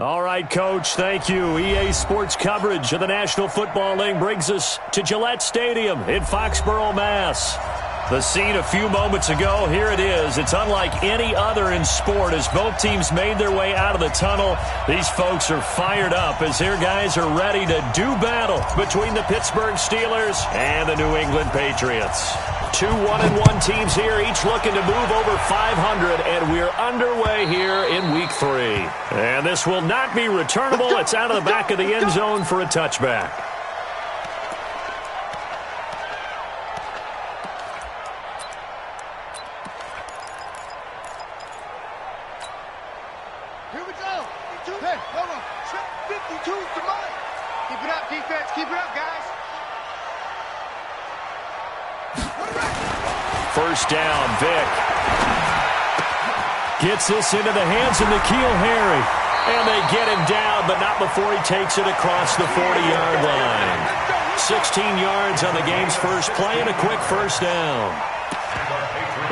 All right, Coach, thank you. EA Sports coverage of the National Football League brings us to Gillette Stadium in Foxborough, Mass. The scene a few moments ago, here it is. It's unlike any other in sport as both teams made their way out of the tunnel. These folks are fired up as their guys are ready to do battle between the Pittsburgh Steelers and the New England Patriots. Two 1-1 teams here, each looking to move over 500, and we're underway here in Week 3. And this will not be returnable. It's out of the back of the end zone for a touchback. Here we go. Hey, hold on. 52's the money. Keep it up, defense. Keep it up, guys. First down, Vic. Gets this into the hands of N'Keal Harry. And they get him down, but not before he takes it across the 40-yard line. 16 yards on the game's first play and a quick first down.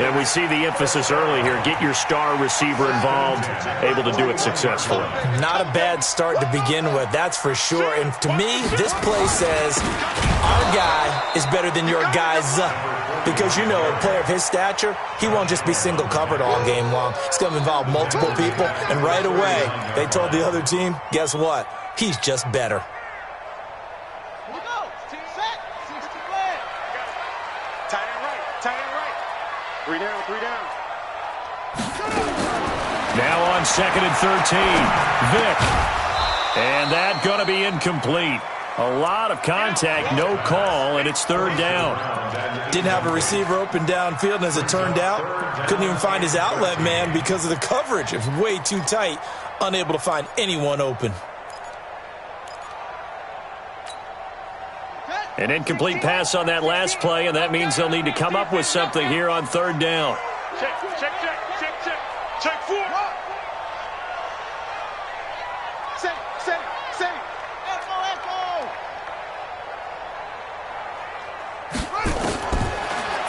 And we see the emphasis early here. Get your star receiver involved, able to do it successfully. Not a bad start to begin with, that's for sure. And to me, this play says our guy is better than your guys. Because, you know, a player of his stature, he won't just be single covered all game long. It's going to involve multiple people. And right away, they told the other team, guess what? He's just better. Here we go. Set. 60 play. Tight end right. Tight end right. 3 down. 3 down. Now on 2nd and 13, Vic. And that going to be incomplete. A lot of contact, no call, and it's 3rd down. Didn't have a receiver open downfield, and as it turned out, couldn't even find his outlet man because of the coverage. It was way too tight, unable to find anyone open. An incomplete pass on that last play, and that means they'll need to come up with something here on 3rd down. Check, check, check, check, check. Check 4. Set. Echo.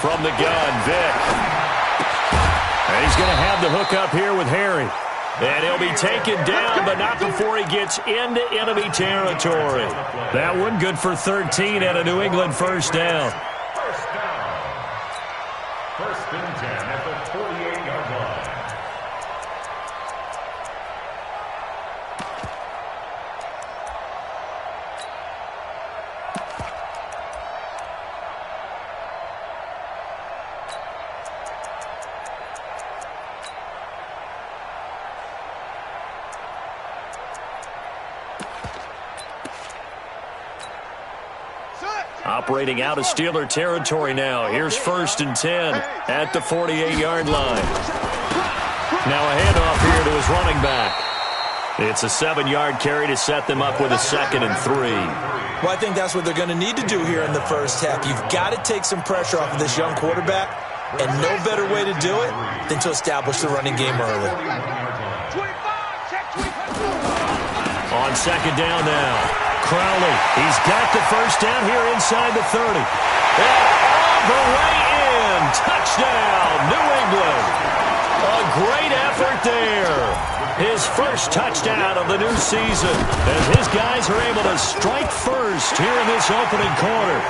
From the gun, Vic. And he's going to have the hook up here with Harry. And he'll be taken down, but not before he gets into enemy territory. That one good for 13 and a New England first down. First and 10 at the 48-yard line. Operating out of Steeler territory now. Here's 1st and 10 at the 48-yard line. Now a handoff here to his running back. It's a 7-yard carry to set them up with a 2nd and 3. Well, I think that's what they're going to need to do here in the first half. You've got to take some pressure off of this young quarterback, and no better way to do it than to establish the running game early. 25. On 2nd down now. Crowley, he's got the first down here inside the 30. And all the way in. Touchdown, New England. A great effort there. His first touchdown of the new season as his guys are able to strike first here in this opening quarter.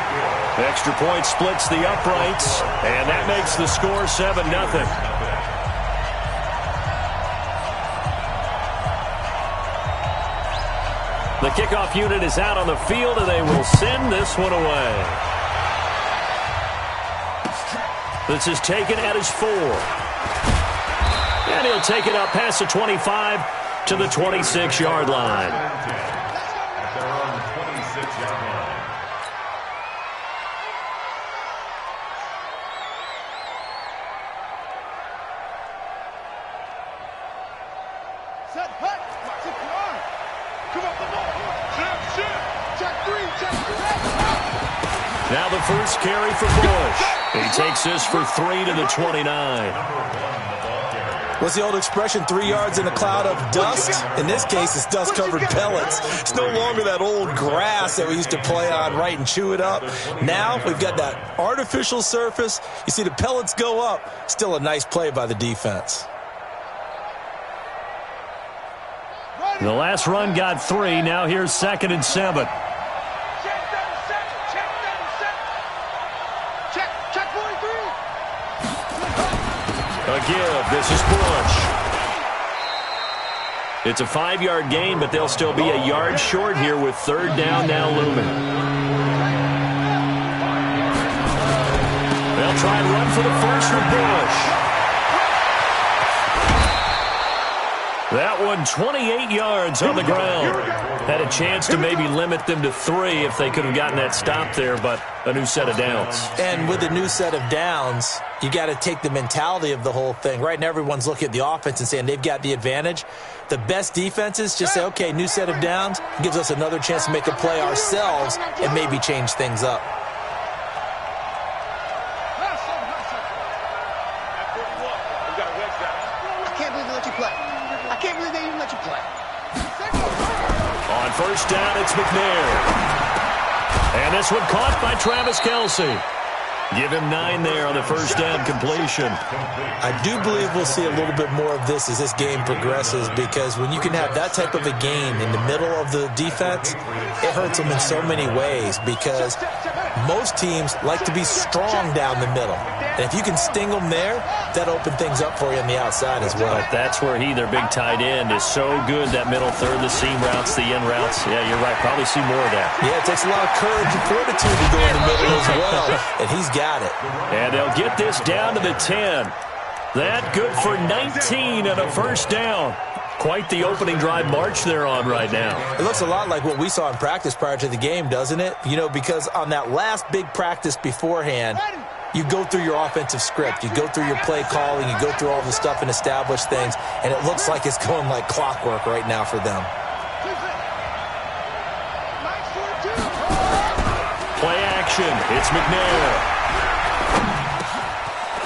Extra point splits the uprights, and that makes the score 7-0. The kickoff unit is out on the field, and they will send this one away. This is taken at his 4. And he'll take it up past the 25 to the 26-yard line. They're on the 26-yard line. Set. Hut. Come on. Check 3. Now the first carry for Bush. He takes this for 3 to the 29. What's the old expression, 3 yards in a cloud of dust? In this case, it's dust-covered pellets. It's no longer that old grass that we used to play on, right, and chew it up. Now we've got that artificial surface. You see the pellets go up. Still a nice play by the defense. Ready. The last run got 3. Now here's 2nd and 7. Check 43. A give. This is Bush. It's a 5-yard gain, but they'll still be a yard short here with 3rd down now looming. They'll try and run for the first with Bush. That one 28 yards on the ground. Had a chance to maybe limit them to 3 if they could have gotten that stop there, but a new set of downs. And with a new set of downs, you got to take the mentality of the whole thing. Right now, everyone's looking at the offense and saying they've got the advantage. The best defenses just say, okay, new set of downs gives us another chance to make a play ourselves and maybe change things up. On first down, it's McNair. And this one caught by Travis Kelce. Give him 9 there on the first down completion. I do believe we'll see a little bit more of this as this game progresses, because when you can have that type of a gain in the middle of the defense, it hurts them in so many ways, because most teams like to be strong down the middle. And if you can sting them there, that opens things up for you on the outside as well. That's where their big tight end, is so good, that middle third, the seam routes, the in routes. Yeah, you're right. Probably see more of that. Yeah, it takes a lot of courage and fortitude to go in the middle as well, and he's got it. And they'll get this down to the 10. That good for 19 and a first down. Quite the opening drive march they're on right now. It looks a lot like what we saw in practice prior to the game, doesn't it? You know, because on that last big practice beforehand, you go through your offensive script, you go through your play calling, you go through all the stuff and establish things, and it looks like it's going like clockwork right now for them. Play action. It's McNair.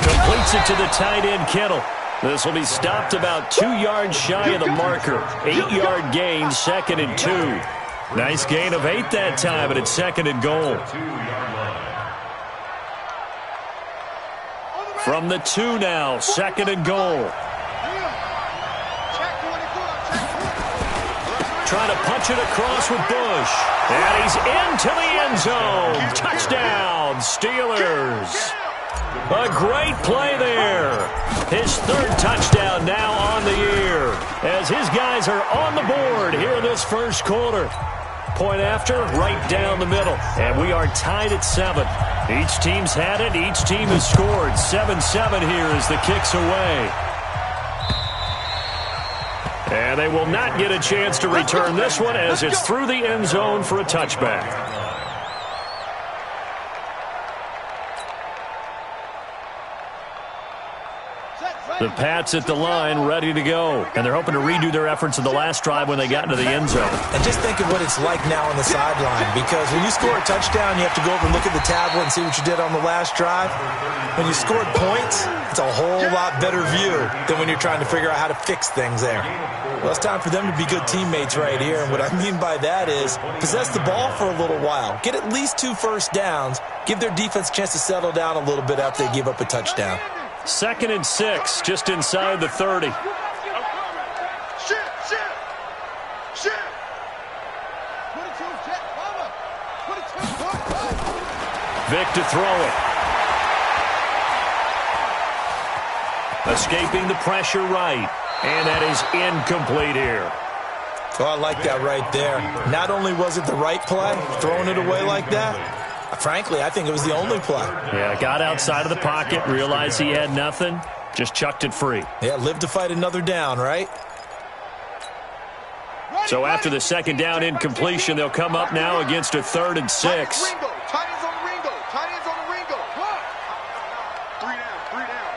Completes it to the tight end, Kittle. This will be stopped about 2 yards shy of the marker. 8-yard gain, 2nd and 2. Nice gain of 8 that time, but it's 2nd and goal. From the 2 now, 2nd and goal. Trying to punch it across with Bush. And he's into the end zone. Touchdown, Steelers. A great play there. His 3rd touchdown now on the year, as his guys are on the board here in this first quarter. Point after, right down the middle. And we are tied at 7. Each team's had it. Each team has scored. 7-7 here as the kick's away. And they will not get a chance to return this one, as it's through the end zone for a touchback. The Pats at the line, ready to go. And they're hoping to redo their efforts in the last drive when they got into the end zone. And just think of what it's like now on the sideline, because when you score a touchdown, you have to go over and look at the tablet and see what you did on the last drive. When you scored points, it's a whole lot better view than when you're trying to figure out how to fix things there. Well, it's time for them to be good teammates right here. And what I mean by that is possess the ball for a little while. Get at least 2 first downs. Give their defense a chance to settle down a little bit after they give up a touchdown. 2nd and 6, just inside the 30. Vic to throw it. Escaping the pressure right. And that is incomplete here. Oh, I like that right there. Not only was it the right play, throwing it away like that, frankly, I think it was the only play. Yeah, got outside of the pocket, realized he had nothing, just chucked it free. Yeah, live to fight another down, right? So after the 2nd down incompletion, they'll come up now against a 3rd and 6. Tight ends on the Ringo. 3 down.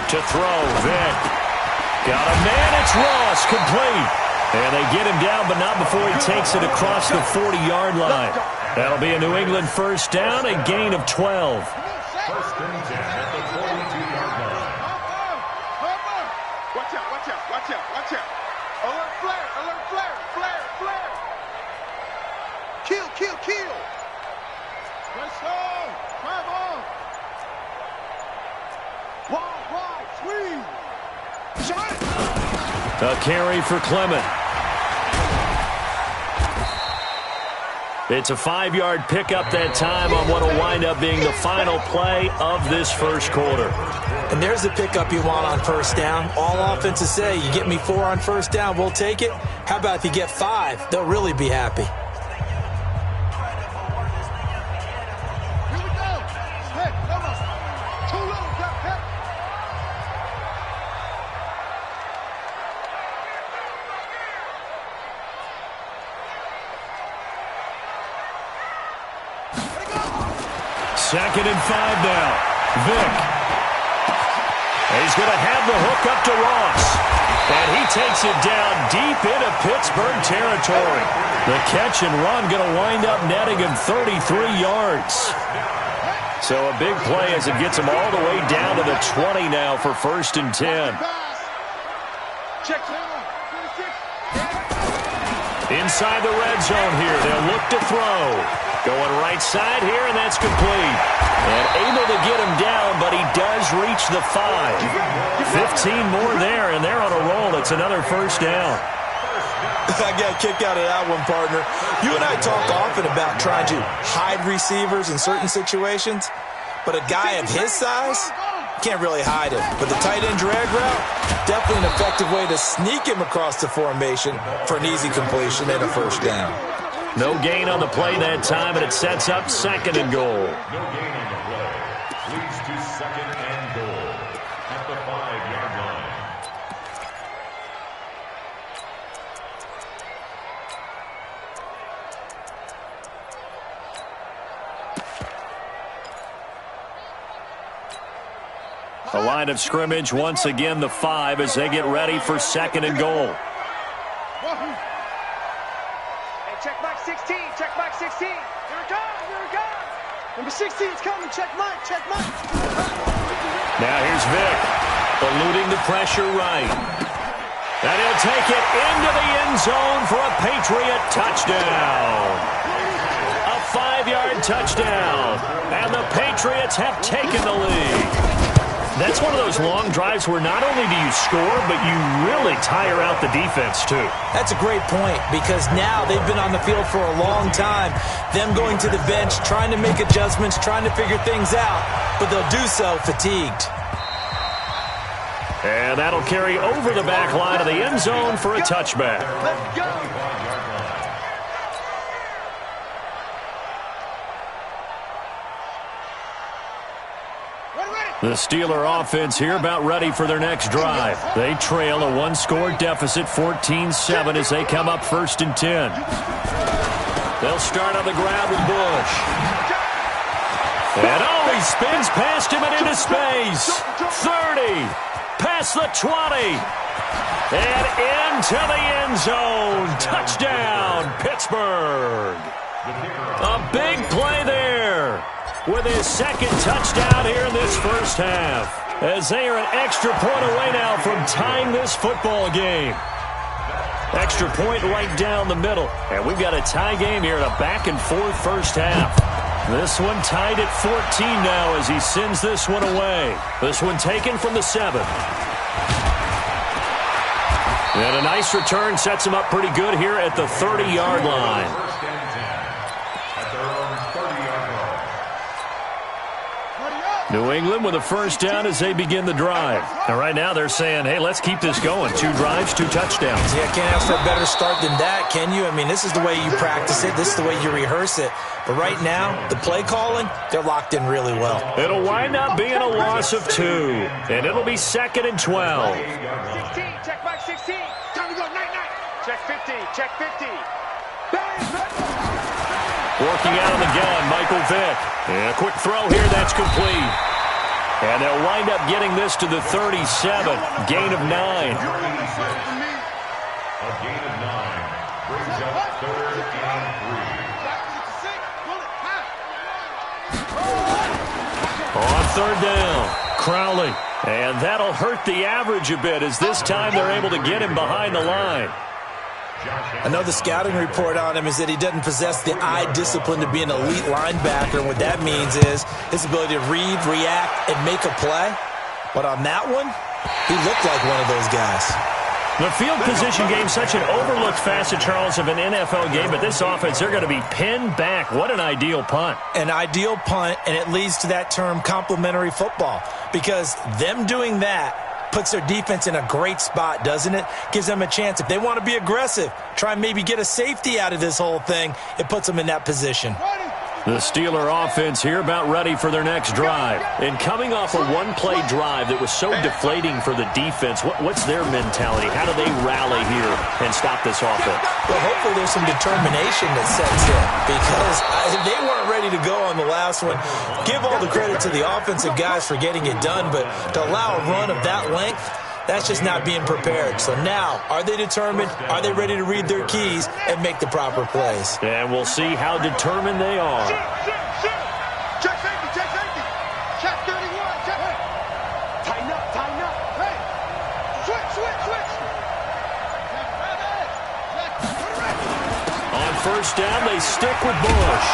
To throw, Vic. Got a man, it's Ross, complete. And they get him down, but not before he takes it across the 40-yard line. That'll be a New England first down, a gain of 12. First and 10 at the 42-yard line. Watch out. Alert flare. Kill. Let's go. Drive on. Wide, sweep. Shot it. A carry for Clement. It's a 5-yard pickup that time on what will wind up being the final play of this first quarter. And there's the pickup you want on first down. All offenses say, you get me 4 on first down, we'll take it. How about if you get 5? They'll really be happy. Second and 5 now. Vick. He's going to have the hook up to Ross. And he takes it down deep into Pittsburgh territory. The catch and run going to wind up netting him 33 yards. So a big play as it gets him all the way down to the 20 now for 1st and 10. Inside the red zone here. They'll look to throw. Going right side here, and that's complete. And able to get him down, but he does reach the 5. 15 more there, and they're on a roll. It's another first down. I got a kick out of that one, partner. You and I talk often about trying to hide receivers in certain situations, but a guy of his size can't really hide him. But the tight end drag route, definitely an effective way to sneak him across the formation for an easy completion and a first down. No gain on the play that time, and it sets up 2nd and goal. No gain on the play. Leads to 2nd and goal at the 5-yard line. The line of scrimmage, once again, the 5 as they get ready for 2nd and goal. Check Mike 16. Check Mike 16. Here it comes. Here it comes. Number 16 is coming. Check Mike. Check Mike. Now here's Vick. Eluding the pressure right. And he'll take it into the end zone for a Patriot touchdown. A 5-yard touchdown. And the Patriots have taken the lead. That's one of those long drives where not only do you score, but you really tire out the defense, too. That's a great point, because now they've been on the field for a long time. Them going to the bench, trying to make adjustments, trying to figure things out, but they'll do so fatigued. And that'll carry over the back line of the end zone for a touchback. Let's go. The Steeler offense here about ready for their next drive. They trail a 1-score deficit, 14-7, as they come up 1st and 10. They'll start on the ground with Bush. And he spins past him and into space. 30, past the 20, and into the end zone. Touchdown, Pittsburgh. A big play there, with his 2nd touchdown here in this first half, as they are an extra point away now from tying this football game. Extra point right down the middle, and we've got a tie game here in a back-and-forth first half. This one tied at 14 now as he sends this one away. This one taken from the 7. And a nice return sets him up pretty good here at the 30-yard line. New England with a first down as they begin the drive. And right now they're saying, hey, let's keep this going. 2 drives, 2 touchdowns. Yeah, can't ask for a better start than that, can you? I mean, this is the way you practice it. This is the way you rehearse it. But right now, the play calling, they're locked in really well. It'll wind up being a loss of 2. And it'll be 2nd and 12. 16. Check Mike 16. Time to go. Night. Check 50. Check 50. Working out of the gun, Michael Vick. And a quick throw here, that's complete. And they'll wind up getting this to the 37. Gain of 9. A gain of 9 brings up 3rd and 3. On 3rd down, Crowley. And that'll hurt the average a bit, as this time they're able to get him behind the line. I know the scouting report on him is that he doesn't possess the eye discipline to be an elite linebacker. What that means is his ability to read, react, and make a play. But on that one, he looked like one of those guys. The field position game, such an overlooked facet, Charles, of an NFL game, but this offense, they're going to be pinned back. What an ideal punt. An ideal punt, and it leads to that term complementary football, because them doing that puts their defense in a great spot, doesn't it? Gives them a chance. If they want to be aggressive, try and maybe get a safety out of this whole thing, it puts them in that position. The Steeler offense here about ready for their next drive. And coming off a one-play drive that was so deflating for the defense, what's their mentality? How do they rally here and stop this offense? Well, hopefully there's some determination that sets in, because they weren't ready to go on the last one. Give all the credit to the offensive guys for getting it done, but to allow a run of that length, that's just not being prepared. So now, are they determined? Are they ready to read their keys and make the proper plays? And we'll see how determined they are. Check safety, check safety. Check 31, check. Hey. Tighten up. Hey. Switch. On first down, they stick with Bush.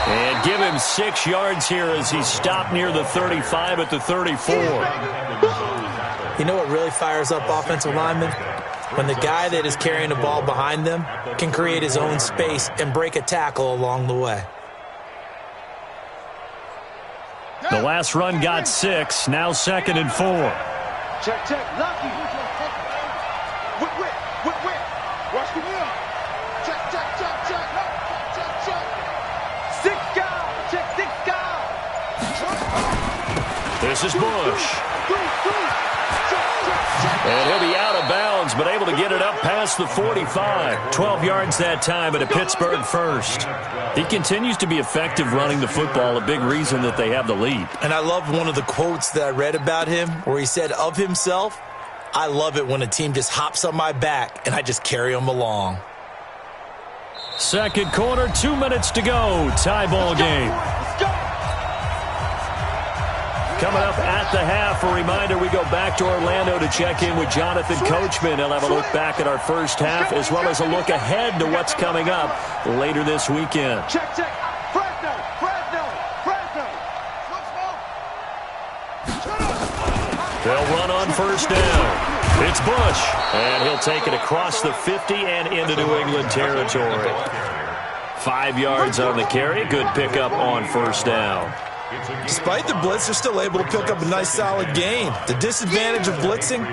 And give him 6 yards here as he's stopped near the 35 at the 34. You know what really fires up offensive linemen? When the guy that is carrying the ball behind them can create his own space and break a tackle along the way. The last run got 6, now 2nd and 4. Check. Lucky. Whip. Watch the wheel. Check. 6 guys. Check 6 guys. This is Bush. And he'll be out of bounds, but able to get it up past the 45. 12 yards that time, but a Pittsburgh first. He continues to be effective running the football, a big reason that they have the lead. And I love one of the quotes that I read about him where he said of himself, "I love it when a team just hops on my back and I just carry them along." Second quarter, 2 minutes to go. Tie ball game. Coming up at the half, a reminder, we go back to Orlando to check in with Jonathan Coachman. He'll have a look back at our first half as well as a look ahead to what's coming up later this weekend. Check. Fresno. They'll run on first down. It's Bush, and he'll take it across the 50 and into New England territory. 5 yards on the carry. Good pickup on first down. Despite the blitz, they're still able to pick up a nice solid gain. The disadvantage of blitzing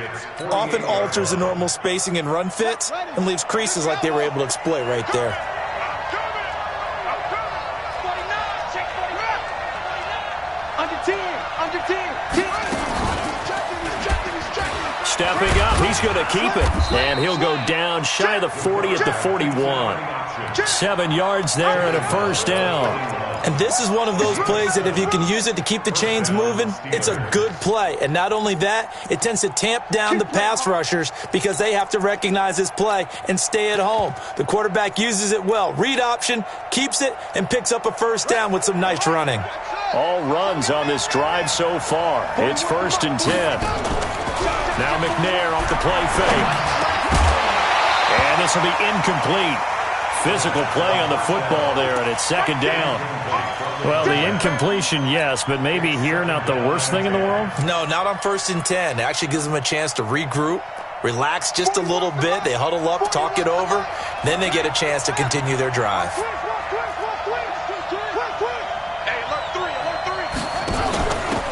often alters the normal spacing and run fits and leaves creases like they were able to exploit right there. Stepping up, he's going to keep it. And he'll go down shy of the 40 at the 41. 7 yards there and a first down. And this is one of those plays that if you can use it to keep the chains moving, it's a good play. And not only that, it tends to tamp down the pass rushers because they have to recognize this play and stay at home. The quarterback uses it well. Read option, keeps it, and picks up a first down with some nice running. All runs on this drive so far. It's 1st and 10. Now McNair off the play fake. And this will be incomplete. Physical play on the football there, and it's 2nd down. Well, the incompletion, yes, but maybe here not the worst thing in the world? No, not on 1st and 10. It actually gives them a chance to regroup, relax just a little bit. They huddle up, talk it over. Then they get a chance to continue their drive.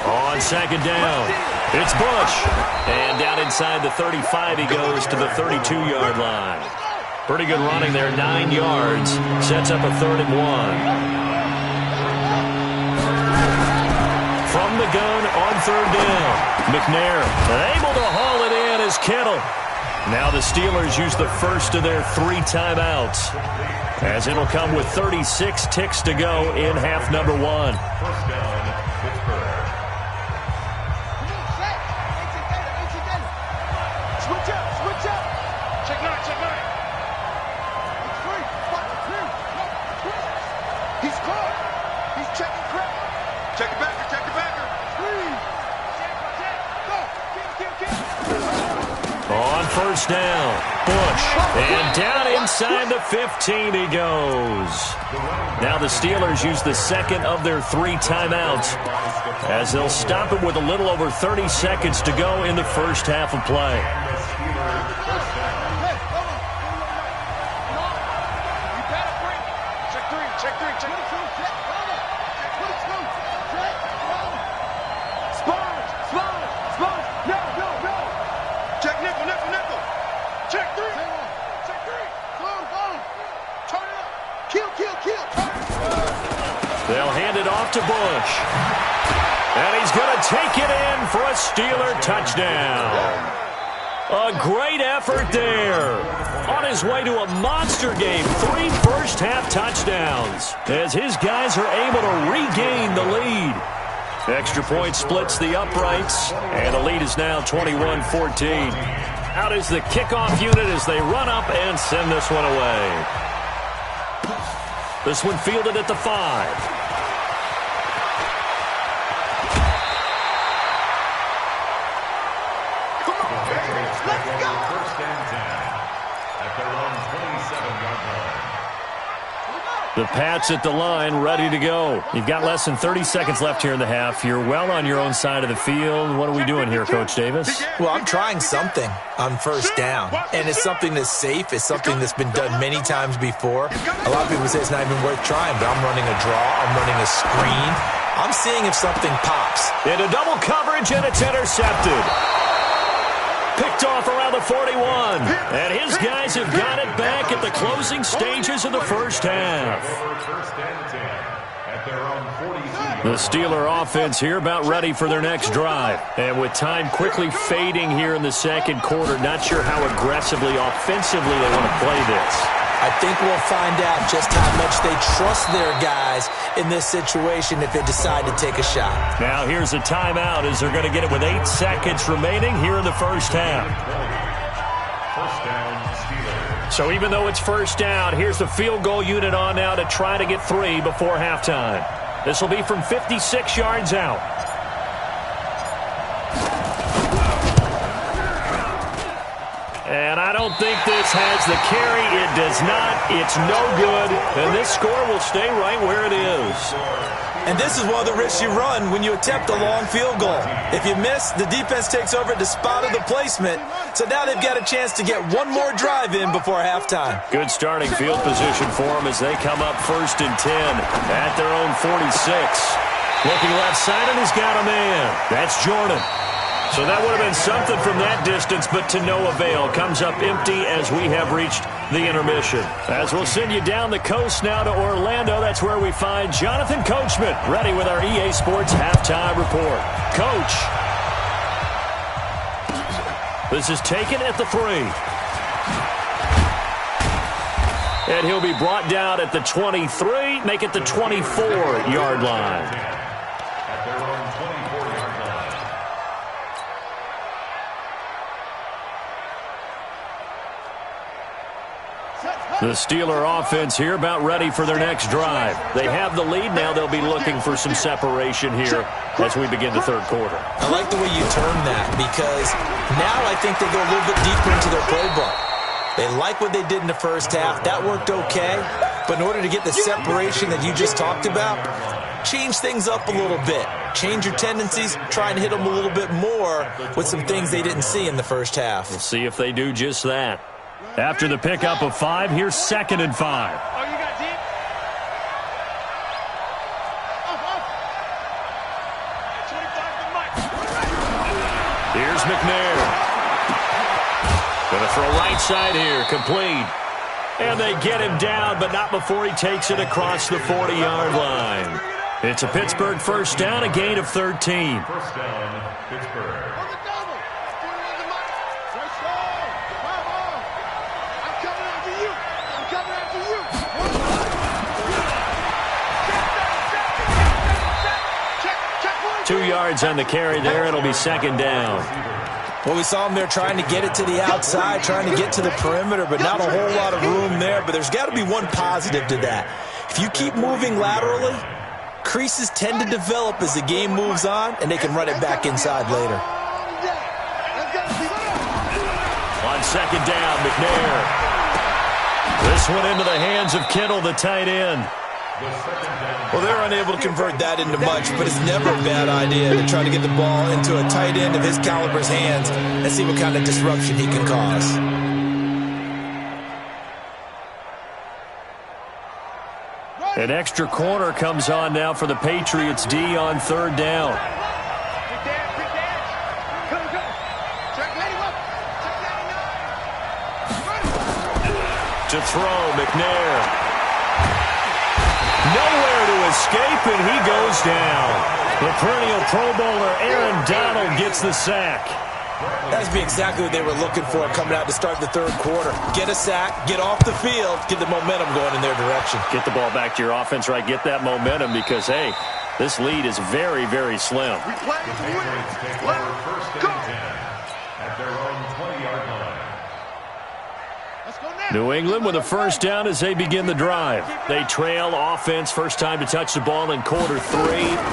On 2nd down, it's Bush. And down inside the 35, he goes to the 32-yard line. Pretty good running there, 9 yards. Sets up a 3rd and 1. From the gun on 3rd down. McNair able to haul it in as Kittle. Now the Steelers use the first of their 3 timeouts, as it'll come with 36 ticks to go in half number 1. First down, Pittsburgh. Switch up. Check 9. He's caught. He's checking crap. Check the backer. On first down, Bush. And down inside the 15 he goes. Now the Steelers use the second of their 3 timeouts, as they'll stop it with a little over 30 seconds to go in the first half of play. Check 3, check 2, check. Put it 2, check. Sponge. No. Check nickel. Check 3. Check 3. Boom. Turn it up. Kill. Turn it. They'll hand it off to Bush. And he's going to take it in for a Steeler touchdown. A great effort there. On his way to a monster game, 3 first-half touchdowns, as his guys are able to regain the lead. Extra point splits the uprights, and the lead is now 21-14. Out is the kickoff unit as they run up and send this one away. This one fielded at the 5. The Pats at the line, ready to go. You've got less than 30 seconds left here in the half. You're well on your own side of the field. What are we doing here, Coach Davis? Well, I'm trying something on first down, and it's something that's safe. It's something that's been done many times before. A lot of people say it's not even worth trying, but I'm running a draw. I'm running a screen. I'm seeing if something pops. Into double coverage, and it's intercepted. Picked off around the 41. And his guys have got it back at the closing stages of the first half. The Steeler offense here about ready for their next drive. And with time quickly fading here in the second quarter, not sure how aggressively, offensively they want to play this. I think we'll find out just how much they trust their guys in this situation if they decide to take a shot. Now here's a timeout as they're going to get it with 8 seconds remaining here in the first half. First down, Steelers. So even though it's first down, here's the field goal unit on now to try to get 3 before halftime. This will be from 56 yards out. And I don't think this has the carry. It does not. It's no good. And this score will stay right where it is. And this is one of the risks you run when you attempt a long field goal. If you miss, the defense takes over at the spot of the placement. So now they've got a chance to get one more drive in before halftime. Good starting field position for them as they come up 1st and 10 at their own 46. Looking left side, and he's got a man. That's Jordan. So that would have been something from that distance, but to no avail. Comes up empty as we have reached the intermission. As we'll send you down the coast now to Orlando, that's where we find Jonathan Coachman, ready with our EA Sports Halftime Report. Coach. This is taken at the 3. And he'll be brought down at the 23, make it the 24-yard line. At their own 24-yard line. The Steeler offense here about ready for their next drive. They have the lead. Now they'll be looking for some separation here as we begin the third quarter. I like the way you term that because now I think they go a little bit deeper into their playbook. They like what they did in the first half. That worked okay. But in order to get the separation that you just talked about, change things up a little bit. Change your tendencies. Try and hit them a little bit more with some things they didn't see in the first half. We'll see if they do just that. After the pickup of 5, here's 2nd and 5. Oh, you got deep? Here's McNair. Going to throw right side here, complete. And they get him down, but not before he takes it across the 40-yard line. It's a Pittsburgh first down, a gain of 13. First down, Pittsburgh. Two yards on the carry there. It'll be 2nd down. Well, we saw him there trying to get it to the outside, trying to get to the perimeter, but not a whole lot of room there. But there's got to be one positive to that. If you keep moving laterally, creases tend to develop as the game moves on, and they can run it back inside later. On 2nd down, McNair. This one into the hands of Kittle, the tight end. Well, they're unable to convert that into much, but it's never a bad idea to try to get the ball into a tight end of his caliber's hands and see what kind of disruption he can cause. An extra corner comes on now for the Patriots D on third down. To throw, McNair. Nowhere to escape, and he goes down. The perennial Pro Bowler Aaron Donald gets the sack. That's exactly what they were looking for coming out to start the third quarter. Get a sack, get off the field, get the momentum going in their direction. Get the ball back to your offense, right? Get that momentum because, hey, this lead is very, very slim. We play to win. Let's go. At their own 20-yard line. Let's go now. New England with a first down as they begin the drive. They trail offense, first time to touch the ball in quarter 3,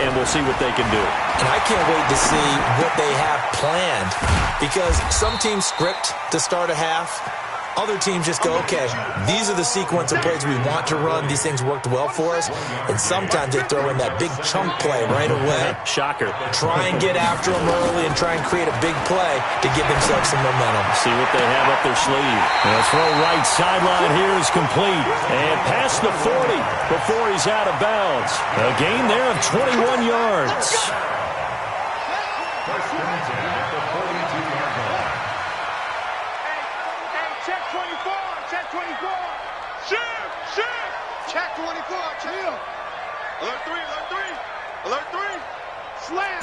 and we'll see what they can do. And I can't wait to see what they have planned because some teams script to start a half. Other teams just go, okay, these are the sequence of plays we want to run. These things worked well for us. And sometimes they throw in that big chunk play right away. Shocker. Try and get after them early and try and create a big play to give themselves some momentum. See what they have up their sleeve. And the throw right sideline here is complete. And past the 40 before he's out of bounds. A gain there of 21 yards. First and 10 at the 42-yard line. Check 24. Check 24. Shift. Check 24. Chill. Alert 3. Alert 3. Slam.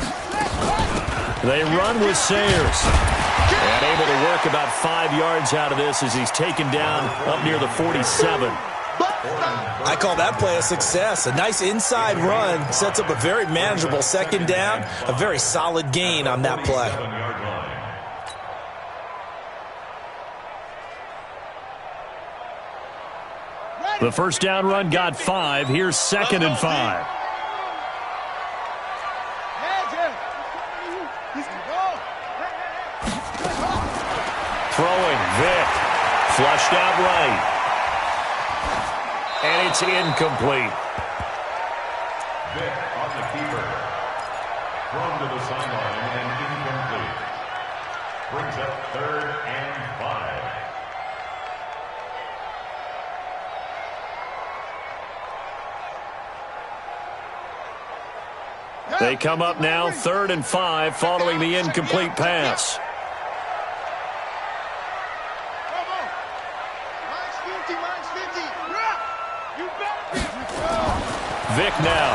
They run with Sayers. And able to work about 5 yards out of this as he's taken down up near the 47. I call that play a success. A nice inside run sets up a very manageable second down. A very solid gain on that play. 7-yard line. The first down run got 5. Here's 2nd and 5. Throwing, Vick. Flushed out right. And it's incomplete. Vick on the keeper. Thrown to the sideline and incomplete. Brings up 3rd and 5. They come up now 3rd and 5 following the incomplete pass. Vick now.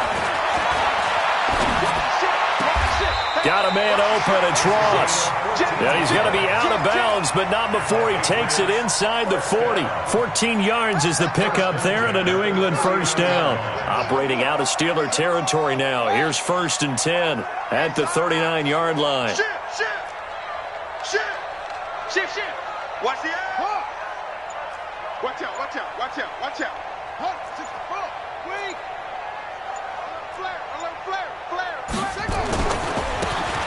Got a man open. It's Ross. Yeah, he's going to be out of bounds, but not before he takes it inside the 40. 14 yards is the pickup there and a New England first down. Operating out of Steeler territory now. Here's 1st and 10 at the 39-yard line. Shift. Watch the eye. Watch out. Wait.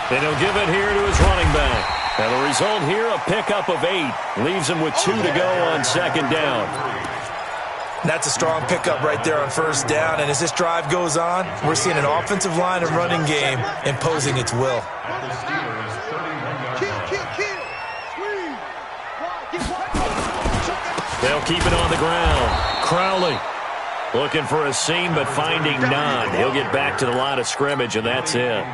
And he'll give it here to his running back. And the result here, a pickup of 8. Leaves him with 2 to go on 2nd down. That's a strong pickup right there on first down. And as this drive goes on, we're seeing an offensive line and running game imposing its will. The Steelers 31-yard line. They'll keep it on the ground. Crowley looking for a seam, but finding none. He'll get back to the line of scrimmage, and that's it.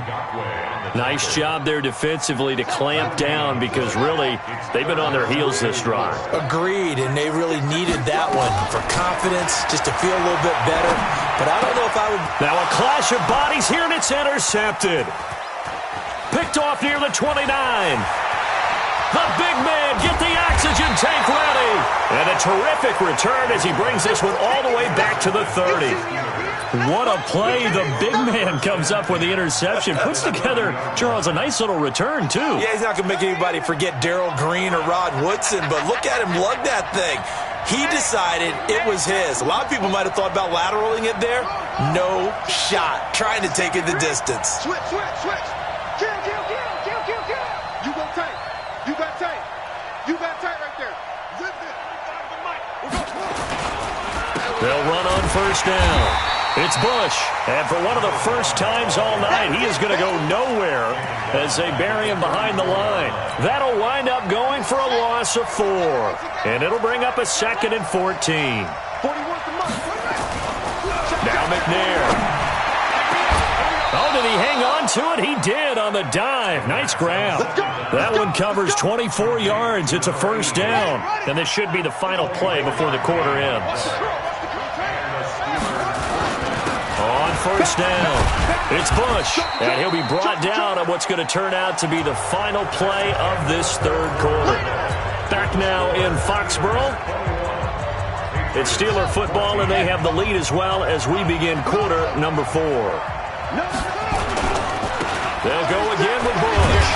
Nice job there defensively to clamp down because, really, they've been on their heels this drive. Agreed, and they really needed that one for confidence, just to feel a little bit better. But I don't know if I would... Now a clash of bodies here, and it's intercepted. Picked off near the 29. The big man, get the oxygen tank ready. And a terrific return as he brings this one all the way back to the 30. What a play. The big man comes up with the interception. Puts together, Charles, a nice little return, too. Yeah, he's not going to make anybody forget Darrell Green or Rod Woodson, but look at him lug that thing. He decided it was his. A lot of people might have thought about lateraling it there. No shot. Trying to take it the distance. Switch. Kill. You go tight. You got tight right there. Zip it. They'll run on first down. It's Bush, and for one of the first times all night, he is going to go nowhere as they bury him behind the line. That'll wind up going for a loss of 4, and it'll bring up a 2nd and 14. 41 to Mike. McNair. Oh, did he hang on to it? He did on the dive. Nice grab. That one covers 24 yards. It's a first down. And this should be the final play before the quarter ends. On first down, it's Bush. And he'll be brought down on what's going to turn out to be the final play of this third quarter. Back now in Foxborough. It's Steeler football, and they have the lead as well as we begin quarter number 4. They'll go again with Bush.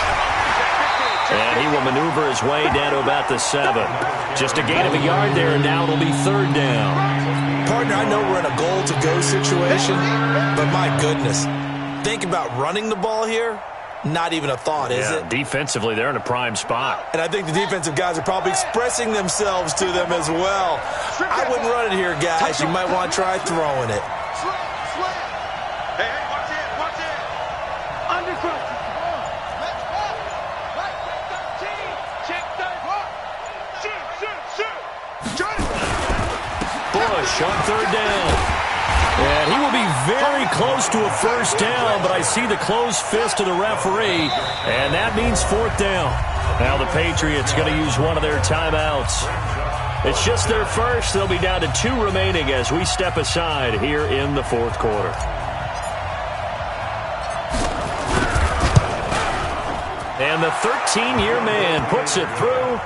And he will maneuver his way down to about the 7. Just a gain of a yard there, and now it'll be third down. Partner, I know we're in a goal-to-go situation, but my goodness. Think about running the ball here. Not even a thought, is it? Defensively, they're in a prime spot. And I think the defensive guys are probably expressing themselves to them as well. I wouldn't run it here, guys. You might want to try throwing it. Hey, watch it, watch it. Undercut. Bush on third down. And he will be very close to a first down, but I see the closed fist of the referee, and that means fourth down. Now the Patriots going to use one of their timeouts. It's just their first. They'll be down to 2 remaining as we step aside here in the fourth quarter. And the 13-year man puts it through,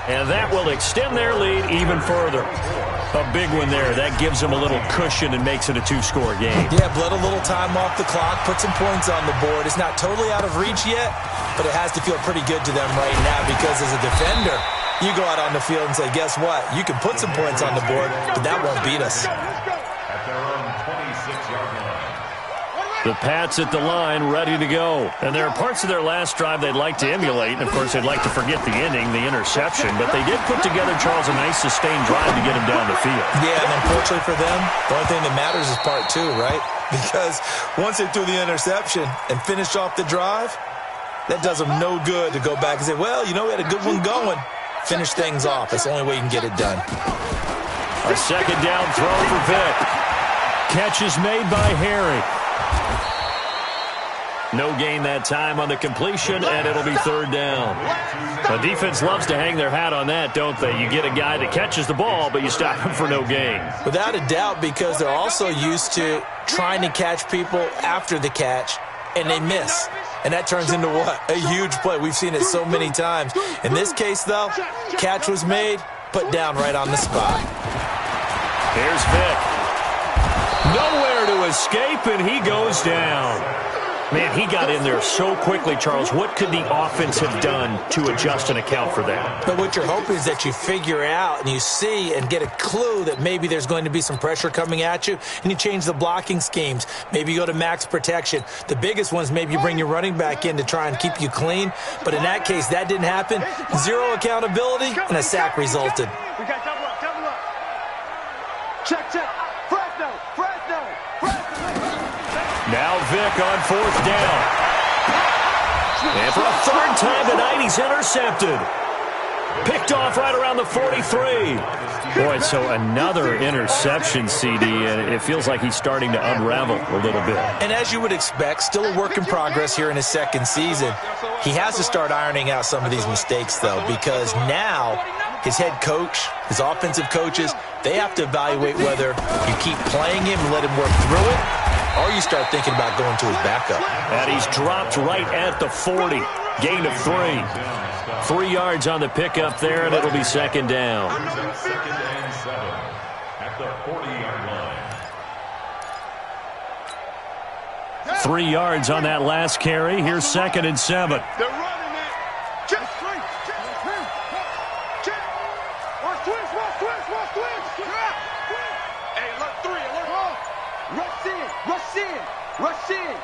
and that will extend their lead even further. A big one there. That gives them a little cushion and makes it a 2-score game. Yeah, bled a little time off the clock, put some points on the board. It's not totally out of reach yet, but it has to feel pretty good to them right now because as a defender, you go out on the field and say, guess what? You can put some points on the board, but that won't beat us. At their own 26-yard line. The Pats at the line, ready to go. And there are parts of their last drive they'd like to emulate. And, of course, they'd like to forget the inning, the interception. But they did put together, Charles, a nice sustained drive to get him down the field. Yeah, and unfortunately for them, the only thing that matters is part 2, right? Because once they threw the interception and finished off the drive, that does them no good to go back and say, well, you know, we had a good one going. Finish things off. That's the only way you can get it done. A second down throw for Vick. Catch is made by Harry. No gain that time on the completion, and it'll be third down. The defense loves to hang their hat on that, don't they? You get a guy that catches the ball, but you stop him for no gain. Without a doubt, because they're also used to trying to catch people after the catch, and they miss. And that turns into what? A huge play. We've seen it so many times. In this case, though, catch was made, put down right on the spot. Here's Vick. Nowhere to escape, and he goes down. Man, he got in there so quickly, Charles. What could the offense have done to adjust and account for that? But what you're hoping is that you figure out and you see and get a clue that maybe there's going to be some pressure coming at you, and you change the blocking schemes. Maybe you go to max protection. The biggest ones, maybe you bring your running back in to try and keep you clean. But in that case, that didn't happen. Zero accountability, and a sack resulted. We got double up, double up. Check, check. Fresno, Fresno, Fresno. Now Vick on fourth down. And for a third time tonight, he's intercepted. Picked off right around the 43. Boy, so another interception, CD, and it feels like he's starting to unravel a little bit. And as you would expect, still a work in progress here in his second season. He has to start ironing out some of these mistakes, though, because now his head coach, his offensive coaches, they have to evaluate whether you keep playing him and let him work through it, or you start thinking about going to his backup. And he's dropped right at the 40. Gain of 3. 3 yards on the pickup there, and it'll be second down. Second and 7 at the 40-yard line. 3 yards on that last carry. Here's second and 7. They're running it. Check. Check. Watch twist, watch twist, watch twist. Hey, alert 3, alert 4. Rush in, rush in, rush in.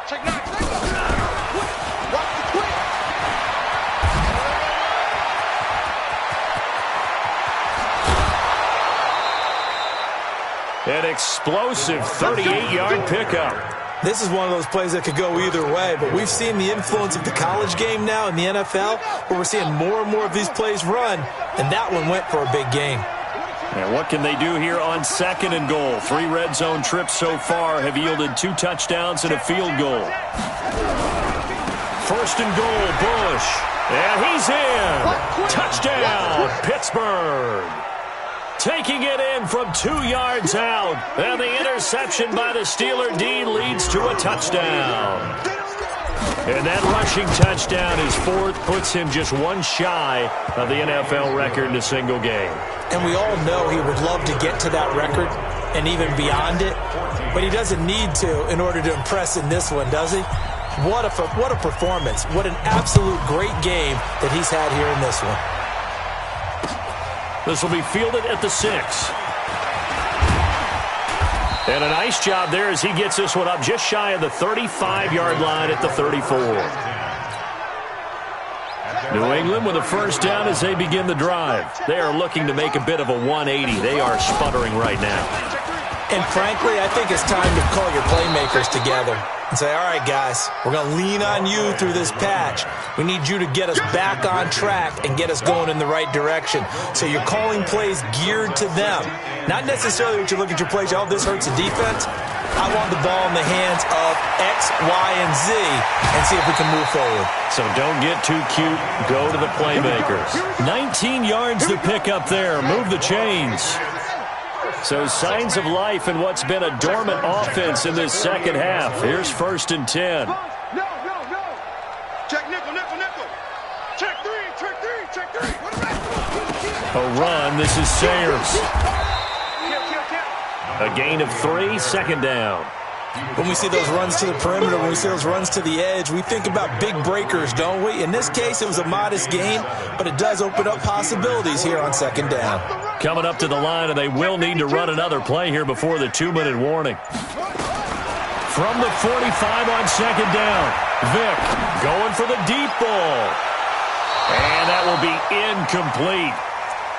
Check 9, check. Watch the twist. An explosive 38-yard pickup. This is one of those plays that could go either way, but we've seen the influence of the college game now in the NFL, where we're seeing more and more of these plays run, and that one went for a big gain. And what can they do here on 2nd and goal? 3 red zone trips so far have yielded 2 touchdowns and a field goal. 1st and goal, Bush. And he's in. Touchdown, Pittsburgh. Taking it in from 2 yards out. And the interception by the Steeler D leads to a touchdown. And that rushing touchdown, his 4th, puts him just 1 shy of the NFL record in a single game. And we all know he would love to get to that record and even beyond it, but he doesn't need to in order to impress in this one, does he? What a performance. What an absolute great game that he's had here in this one. This will be fielded at the 6. And a nice job there as he gets this one up just shy of the 35-yard line at the 34. New England with a first down as they begin the drive. They are looking to make a bit of a 180. They are sputtering right now. And frankly, I think it's time to call your playmakers together and say, all right, guys, we're going to lean on you through this patch. We need you to get us back on track and get us going in the right direction. So you're calling plays geared to them. Not necessarily what you look at your plays, oh, this hurts the defense. I want the ball in the hands of X, Y, and Z and see if we can move forward. So don't get too cute. Go to the playmakers. 19 yards to pick up there. Move the chains. So signs of life in what's been a dormant offense in this second half. Here's 1st and 10. No. Check nickel. Check 3. A run. This is Sayers. A gain of 3, 2nd down. When we see those runs to the perimeter, when we see those runs to the edge, we think about big breakers, don't we? In this case, it was a modest gain, but it does open up possibilities here on 2nd down. Coming up to the line, and they will need to run another play here before the 2-minute warning. From the 45 on 2nd down, Vick going for the deep ball. And that will be incomplete.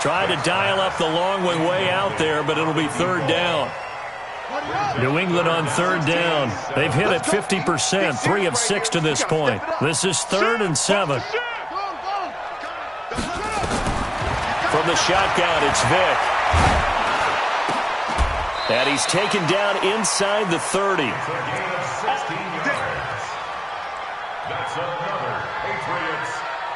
Trying to dial up the long one way out there, but it'll be 3rd down. New England on 3rd down. They've hit it 50%, 3 of 6 to this point. This is 3rd and 7. From the shotgun, it's Vick. And he's taken down inside the 30. That's another Patriots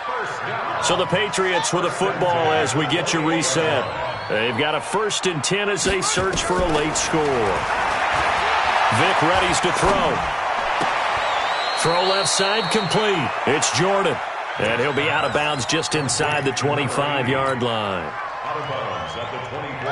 first down. So the Patriots with a football as we get you reset. They've got a 1st and 10 as they search for a late score. Vick readies to throw. Throw left side complete. It's Jordan. And he'll be out of bounds just inside the 25-yard line.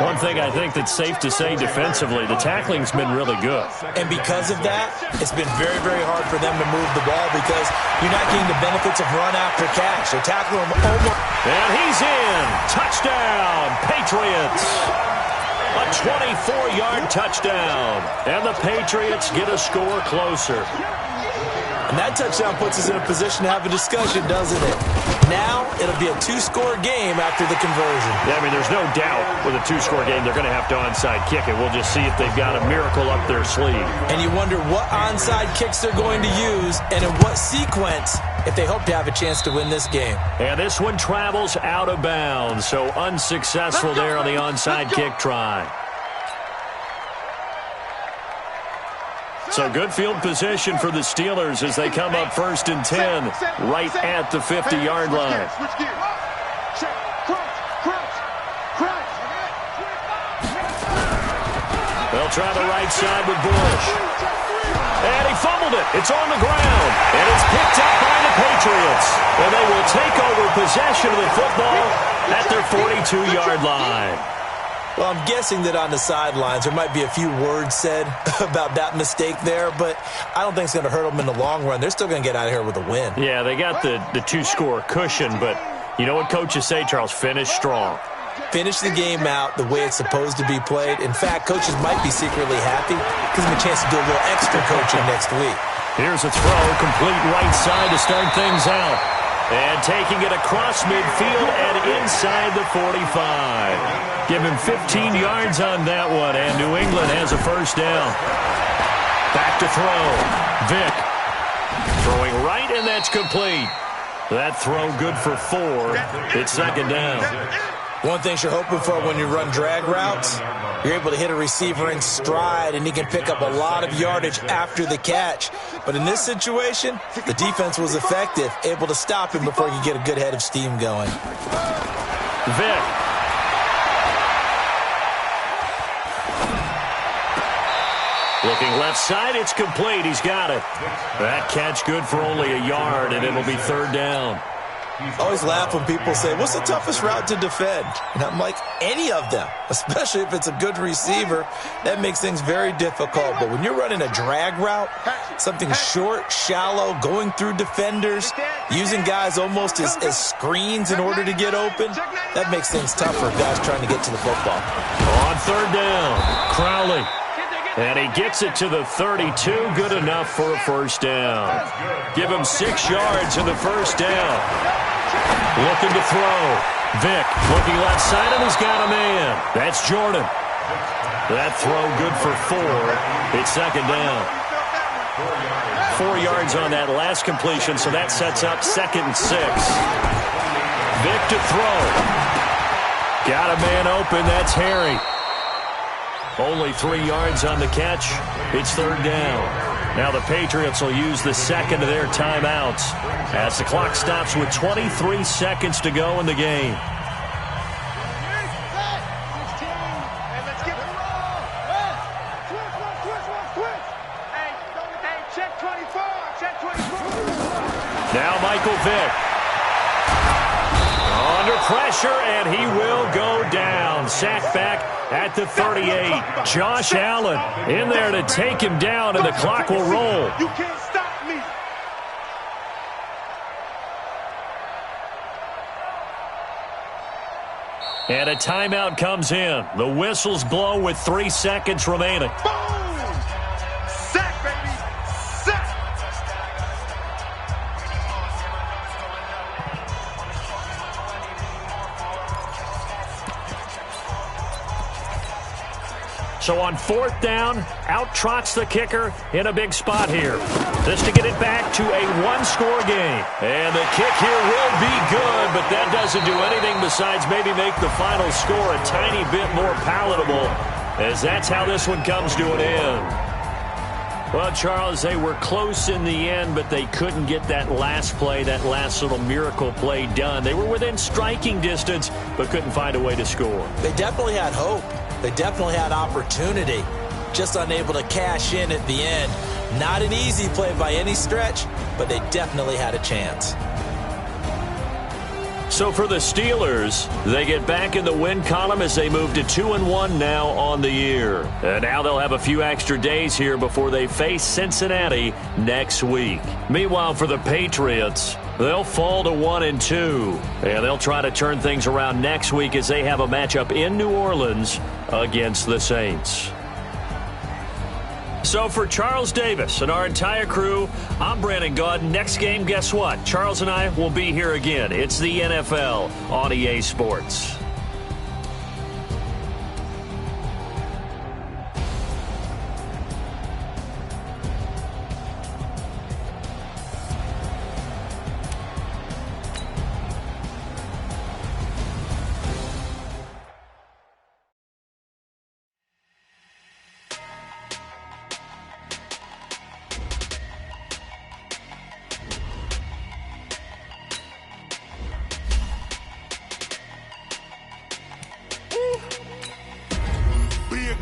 One thing I think that's safe to say defensively, the tackling's been really good. And because of that, it's been very, very hard for them to move the ball because you're not getting the benefits of run after catch. They're tackling him almost. And he's in. Touchdown, Patriots. A 24-yard touchdown. And the Patriots get a score closer. And that touchdown puts us in a position to have a discussion, doesn't it? Now, it'll be a 2-score game after the conversion. Yeah, I mean, there's no doubt with a 2-score game they're going to have to onside kick it. We'll just see if they've got a miracle up their sleeve. And you wonder what onside kicks they're going to use and in what sequence if they hope to have a chance to win this game. And this one travels out of bounds, so unsuccessful there on the onside kick try. So good field position for the Steelers as they come up 1st and 10 right at the 50-yard line. They'll try the right side with Bush. And he fumbled it. It's on the ground. And it's picked up by the Patriots. And they will take over possession of the football at their 42-yard line. Well, I'm guessing that on the sidelines there might be a few words said about that mistake there, but I don't think it's going to hurt them in the long run. They're still going to get out of here with a win. Yeah, they got the 2-score cushion, but you know what coaches say, Charles? Finish strong. Finish the game out the way it's supposed to be played. In fact, coaches might be secretly happy. Gives them a chance to do a little extra coaching next week. Here's a throw, complete right side to start things out. And taking it across midfield and inside the 45. Give him 15 yards on that one, and New England has a first down. Back to throw. Vick throwing right, and that's complete. That throw good for 4. It's 2nd down. One thing you're hoping for when you run drag routes, you're able to hit a receiver in stride, and he can pick up a lot of yardage after the catch. But in this situation, the defense was effective, able to stop him before he could get a good head of steam going. Vic. Looking left side, it's complete. He's got it. That catch good for only a yard, and it'll be third down. I always laugh when people say, what's the toughest route to defend? And I'm like, any of them, especially if it's a good receiver. That makes things very difficult. But when you're running a drag route, something short, shallow, going through defenders, using guys almost as screens in order to get open, that makes things tough for guys trying to get to the football. On third down, Crowley. And he gets it to the 32, good enough for a first down. Give him 6 yards in the first down. Looking to throw. Vic looking left side, and he's got a man. That's Jordan. That throw good for 4. It's second down. 4 yards on that last completion, so that sets up 2nd and 6. Vic to throw. Got a man open. That's Harry. Only 3 yards on the catch. It's third down. Now the Patriots will use the second of their timeouts as the clock stops with 23 seconds to go in the game. Now Michael Vick. Under pressure, and he will go down. Sacked back at the 38. Josh Allen in there to take him down, and the clock will roll. You can't stop me. And a timeout comes in. The whistles blow with 3 seconds remaining. Boom! Sack, baby! Sack! So on fourth down, out trots the kicker in a big spot here. This to get it back to a one-score game. And the kick here will be good, but that doesn't do anything besides maybe make the final score a tiny bit more palatable, as that's how this one comes to an end. Well, Charles, they were close in the end, but they couldn't get that last play, that last little miracle play done. They were within striking distance, but couldn't find a way to score. They definitely had hope. They definitely had opportunity, just unable to cash in at the end. Not an easy play by any stretch, but they definitely had a chance. So for the Steelers, they get back in the win column as they move to 2-1 now on the year. And now they'll have a few extra days here before they face Cincinnati next week. Meanwhile, for the Patriots, they'll fall to 1-2. And they'll try to turn things around next week as they have a matchup in New Orleans against the Saints. So for Charles Davis and our entire crew, I'm Brandon Gaud. Next game, guess what? Charles and I will be here again. It's the NFL on EA Sports. Big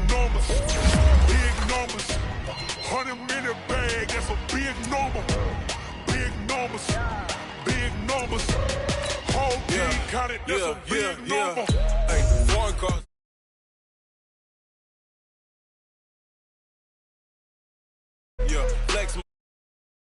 numbers, 100-minute bag, that's a big number. Big numbers, whole team counted, that's a big number. Hey, foreign cars.